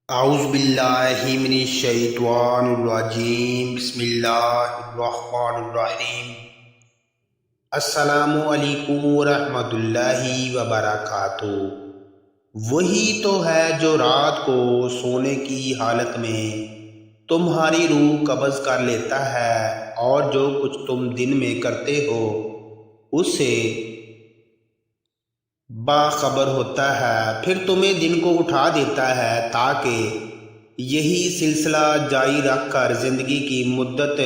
اعوذ باللہ من الشیطان الرجیم بسم اللہ الرحمن الرحیم السلام علیکم ورحمۃ اللہ وبرکاتہ۔ وہی تو ہے جو رات کو سونے کی حالت میں تمہاری روح قبض کر لیتا ہے اور جو کچھ تم دن میں کرتے ہو اس سے باخبر ہوتا ہے، پھر تمہیں دن کو اٹھا دیتا ہے تاکہ یہی سلسلہ جاری رکھ کر زندگی کی مدت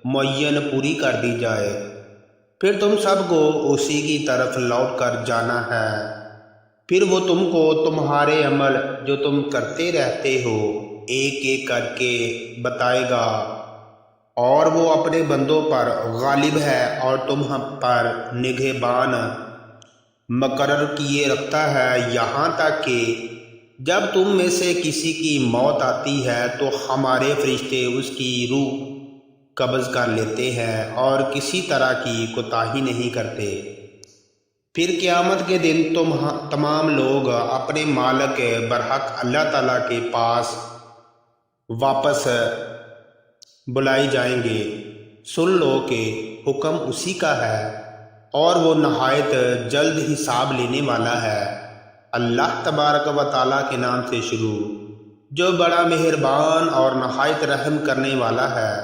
معین پوری کر دی جائے۔ پھر تم سب کو اسی کی طرف لوٹ کر جانا ہے۔ پھر وہ تم کو تمہارے عمل جو تم کرتے رہتے ہو ایک ایک کر کے بتائے گا، اور وہ اپنے بندوں پر غالب ہے اور تم پر نگہبان مقرر کیے رکھتا ہے، یہاں تک کہ جب تم میں سے کسی کی موت آتی ہے تو ہمارے فرشتے اس کی روح قبض کر لیتے ہیں اور کسی طرح کی کوتاہی نہیں کرتے۔ پھر قیامت کے دن تمام لوگ اپنے مالک برحق اللہ تعالیٰ کے پاس واپس بلائے جائیں گے۔ سن لو کہ حکم اسی کا ہے اور وہ نہایت جلد حساب لینے والا ہے۔ اللہ تبارک و تعالیٰ کے نام سے شروع، جو بڑا مہربان اور نہایت رحم کرنے والا ہے۔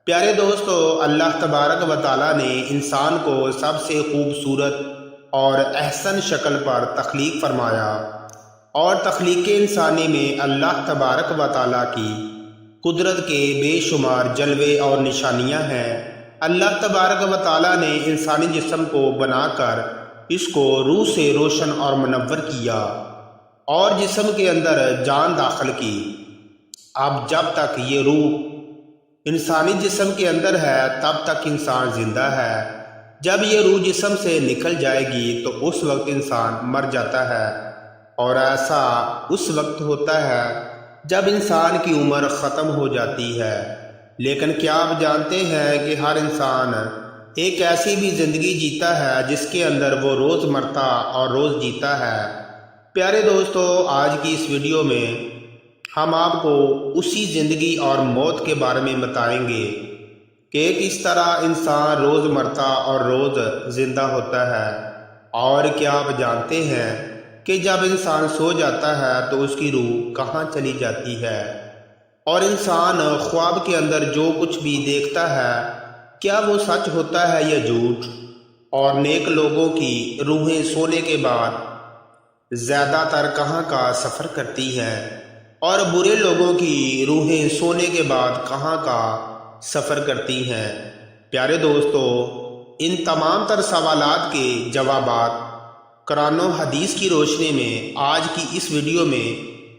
پیارے دوستو، اللہ تبارک و تعالیٰ نے انسان کو سب سے خوبصورت اور احسن شکل پر تخلیق فرمایا، اور تخلیق انسانی میں اللہ تبارک و تعالیٰ کی قدرت کے بے شمار جلوے اور نشانیاں ہیں۔ اللہ تبارک و تعالیٰ نے انسانی جسم کو بنا کر اس کو روح سے روشن اور منور کیا اور جسم کے اندر جان داخل کی۔ اب جب تک یہ روح انسانی جسم کے اندر ہے تب تک انسان زندہ ہے۔ جب یہ روح جسم سے نکل جائے گی تو اس وقت انسان مر جاتا ہے، اور ایسا اس وقت ہوتا ہے جب انسان کی عمر ختم ہو جاتی ہے۔ لیکن کیا آپ جانتے ہیں کہ ہر انسان ایک ایسی بھی زندگی جیتا ہے جس کے اندر وہ روز مرتا اور روز جیتا ہے؟ پیارے دوستو، آج کی اس ویڈیو میں ہم آپ کو اسی زندگی اور موت کے بارے میں بتائیں گے کہ کس طرح انسان روز مرتا اور روز زندہ ہوتا ہے۔ اور کیا آپ جانتے ہیں کہ جب انسان سو جاتا ہے تو اس کی روح کہاں چلی جاتی ہے؟ اور انسان خواب کے اندر جو کچھ بھی دیکھتا ہے کیا وہ سچ ہوتا ہے یا جھوٹ؟ اور نیک لوگوں کی روحیں سونے کے بعد زیادہ تر کہاں کا سفر کرتی ہیں، اور برے لوگوں کی روحیں سونے کے بعد کہاں کا سفر کرتی ہیں؟ پیارے دوستو، ان تمام تر سوالات کے جوابات قرآن و حدیث کی روشنی میں آج کی اس ویڈیو میں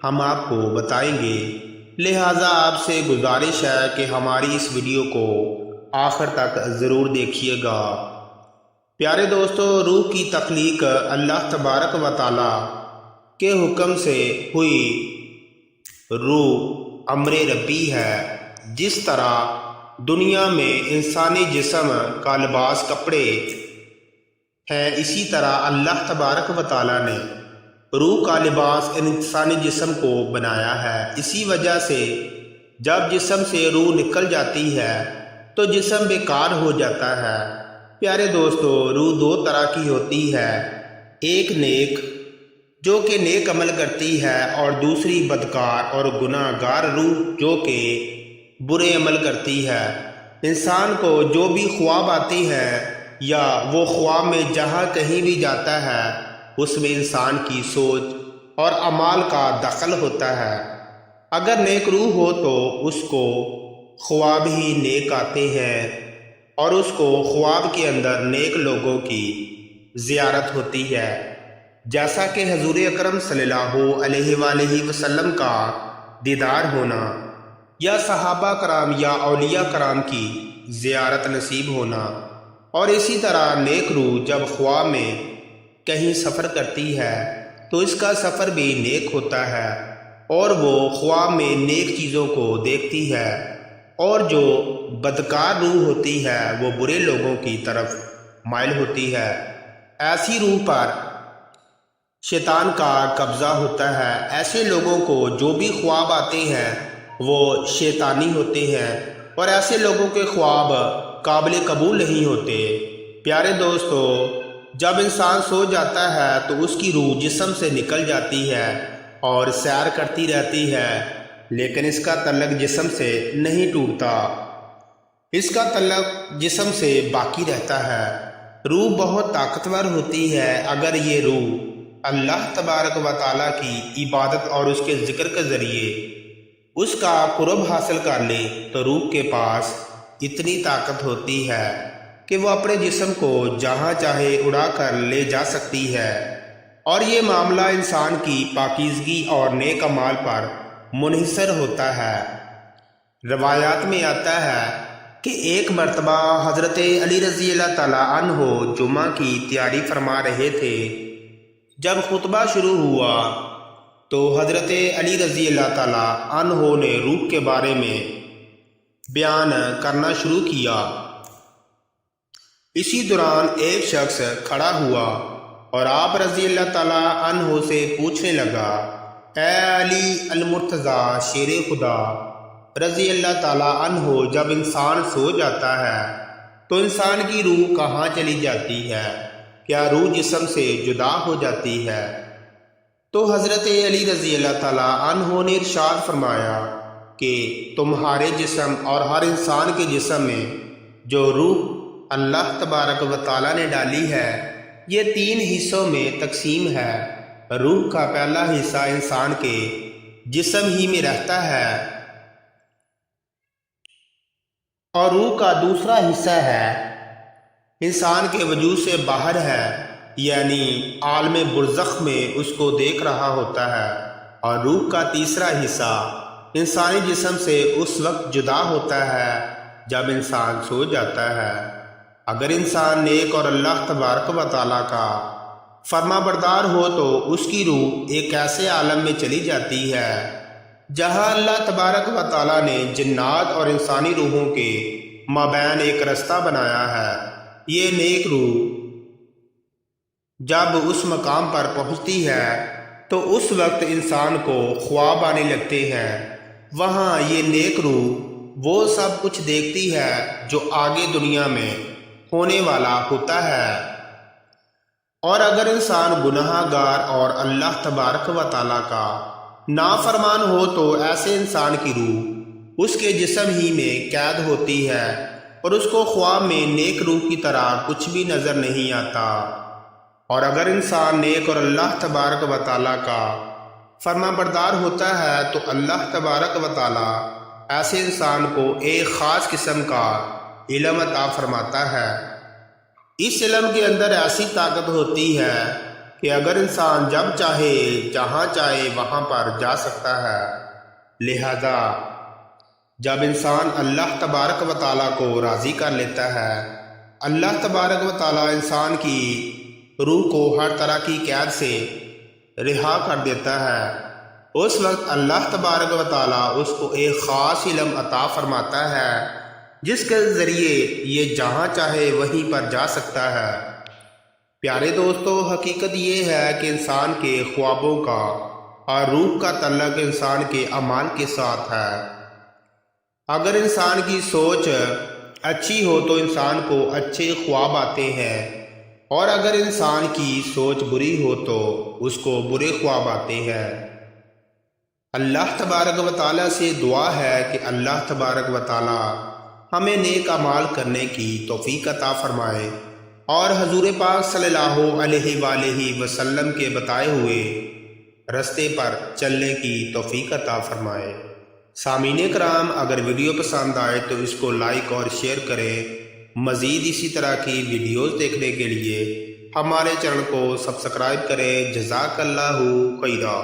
ہم آپ کو بتائیں گے، لہٰذا آپ سے گزارش ہے کہ ہماری اس ویڈیو کو آخر تک ضرور دیکھیے گا۔ پیارے دوستو، روح کی تخلیق اللہ تبارک و تعالیٰ کے حکم سے ہوئی روح امر ربی ہے۔ جس طرح دنیا میں انسانی جسم کا لباس کپڑے ہیں، اسی طرح اللہ تبارک و تعالیٰ نے روح کا لباس انسانی جسم کو بنایا ہے۔ اسی وجہ سے جب جسم سے روح نکل جاتی ہے تو جسم بیکار ہو جاتا ہے۔ پیارے دوستو، روح دو طرح کی ہوتی ہے، ایک نیک جو کہ نیک عمل کرتی ہے، اور دوسری بدکار اور گناہ گار روح جو کہ برے عمل کرتی ہے۔ انسان کو جو بھی خواب آتے ہیں یا وہ خواب میں جہاں کہیں بھی جاتا ہے اس میں انسان کی سوچ اور اعمال کا دخل ہوتا ہے۔ اگر نیک روح ہو تو اس کو خواب ہی نیک آتے ہیں، اور اس کو خواب کے اندر نیک لوگوں کی زیارت ہوتی ہے، جیسا کہ حضور اکرم صلی اللہ علیہ وآلہ وسلم کا دیدار ہونا، یا صحابہ کرام یا اولیاء کرام کی زیارت نصیب ہونا۔ اور اسی طرح نیک روح جب خواب میں کہیں سفر کرتی ہے تو اس کا سفر بھی نیک ہوتا ہے، اور وہ خواب میں نیک چیزوں کو دیکھتی ہے، اور جو بدکار روح ہوتی ہے وہ برے لوگوں کی طرف مائل ہوتی ہے۔ ایسی روح پر شیطان کا قبضہ ہوتا ہے۔ ایسے لوگوں کو جو بھی خواب آتے ہیں وہ شیطانی ہوتے ہیں اور ایسے لوگوں کے خواب قابل قبول نہیں ہوتے۔ پیارے دوستو، جب انسان سو جاتا ہے تو اس کی روح جسم سے نکل جاتی ہے اور سیر کرتی رہتی ہے، لیکن اس کا تعلق جسم سے نہیں ٹوٹتا، اس کا تعلق جسم سے باقی رہتا ہے۔ روح بہت طاقتور ہوتی ہے۔ اگر یہ روح اللہ تبارک و تعالیٰ کی عبادت اور اس کے ذکر کے ذریعے اس کا قرب حاصل کر لے تو روح کے پاس اتنی طاقت ہوتی ہے کہ وہ اپنے جسم کو جہاں چاہے اڑا کر لے جا سکتی ہے، اور یہ معاملہ انسان کی پاکیزگی اور نیک اعمال پر منحصر ہوتا ہے۔ روایات میں آتا ہے کہ ایک مرتبہ حضرت علی رضی اللہ تعالیٰ عنہ جمعہ کی تیاری فرما رہے تھے۔ جب خطبہ شروع ہوا تو حضرت علی رضی اللہ تعالیٰ عنہ نے روح کے بارے میں بیان کرنا شروع کیا۔ اسی دوران ایک شخص کھڑا ہوا اور آپ رضی اللہ تعالیٰ عنہ سے پوچھنے لگا، اے علی المرتضیٰ شیر خدا رضی اللہ تعالیٰ عنہ، جب انسان سو جاتا ہے تو انسان کی روح کہاں چلی جاتی ہے؟ کیا روح جسم سے جدا ہو جاتی ہے؟ تو حضرت علی رضی اللہ تعالیٰ عنہ نے ارشاد فرمایا کہ تمہارے جسم اور ہر انسان کے جسم میں جو روح اللہ تبارک و تعالیٰ نے ڈالی ہے یہ 3 حصوں میں تقسیم ہے۔ روح کا پہلا حصہ انسان کے جسم ہی میں رہتا ہے اور روح کا دوسرا حصہ ہے انسان کے وجود سے باہر ہے، یعنی عالم برزخ میں اس کو دیکھ رہا ہوتا ہے، اور روح کا تیسرا حصہ انسانی جسم سے اس وقت جدا ہوتا ہے جب انسان سو جاتا ہے۔ اگر انسان نیک اور اللہ تبارک و تعالیٰ کا فرما بردار ہو تو اس کی روح ایک ایسے عالم میں چلی جاتی ہے جہاں اللہ تبارک و تعالیٰ نے جنات اور انسانی روحوں کے مابین ایک رستہ بنایا ہے۔ یہ نیک روح جب اس مقام پر پہنچتی ہے تو اس وقت انسان کو خواب آنے لگتے ہیں۔ وہاں یہ نیک روح وہ سب کچھ دیکھتی ہے جو آگے دنیا میں ہونے والا ہوتا ہے، اور اگر انسان گناہ گار اور اللہ تبارک و تعالیٰ کا نافرمان ہو تو ایسے انسان کی روح اس کے جسم ہی میں قید ہوتی ہے اور اس کو خواب میں نیک روح کی طرح کچھ بھی نظر نہیں آتا۔ اور اگر انسان نیک اور اللہ تبارک و تعالیٰ کا فرما بردار ہوتا ہے تو اللہ تبارک و تعالیٰ ایسے انسان کو ایک خاص قسم کا علم عطا فرماتا ہے۔ اس علم کے اندر ایسی طاقت ہوتی ہے کہ اگر انسان جب چاہے جہاں چاہے وہاں پر جا سکتا ہے۔ لہذا جب انسان اللہ تبارک و تعالیٰ کو راضی کر لیتا ہے، اللہ تبارک و تعالیٰ انسان کی روح کو ہر طرح کی قید سے رہا کر دیتا ہے۔ اس وقت اللہ تبارک و تعالیٰ اس کو ایک خاص علم عطا فرماتا ہے جس کے ذریعے یہ جہاں چاہے وہیں پر جا سکتا ہے۔ پیارے دوستو، حقیقت یہ ہے کہ انسان کے خوابوں کا اور روح کا تعلق انسان کے اعمال کے ساتھ ہے۔ اگر انسان کی سوچ اچھی ہو تو انسان کو اچھے خواب آتے ہیں، اور اگر انسان کی سوچ بری ہو تو اس کو برے خواب آتے ہیں۔ اللہ تبارک و تعالیٰ سے دعا ہے کہ اللہ تبارک و تعالیٰ ہمیں نیک اعمال کرنے کی توفیق عطا فرمائے اور حضور پاک صلی اللہ علیہ وآلہ وسلم کے بتائے ہوئے رستے پر چلنے کی توفیق عطا فرمائے۔ سامعین کرام، اگر ویڈیو پسند آئے تو اس کو لائک اور شیئر کریں۔ مزید اسی طرح کی ویڈیوز دیکھنے کے لیے ہمارے چینل کو سبسکرائب کریں۔ جزاک اللہ خیرا۔